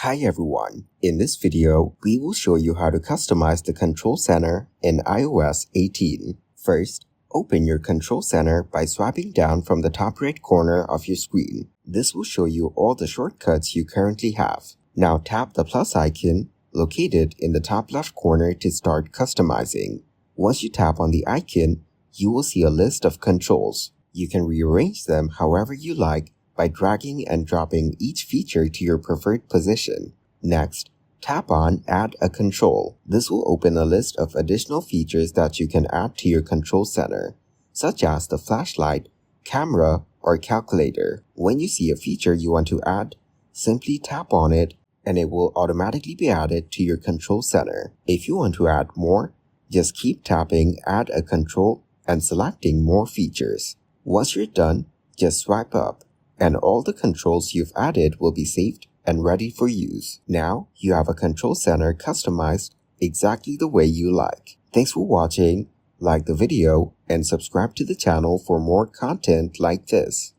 Hi everyone, in this video, we will show you how to customize the Control Center in iOS 18. First, open your Control Center by swiping down from the top right corner of your screen. This will show you all the shortcuts you currently have. Now tap the plus icon located in the top left corner to start customizing. Once you tap on the icon, you will see a list of controls. You can rearrange them however you like by dragging and dropping each feature to your preferred position. Next, tap on Add a Control. This will open a list of additional features that you can add to your Control Center, such as the flashlight, camera, or calculator. When you see a feature you want to add, simply tap on it and it will automatically be added to your Control Center. If you want to add more, just keep tapping Add a Control and selecting more features. Once you're done, just swipe up, and all the controls you've added will be saved and ready for use. Now, you have a Control Center customized exactly the way you like. Thanks for watching, like the video, and subscribe to the channel for more content like this.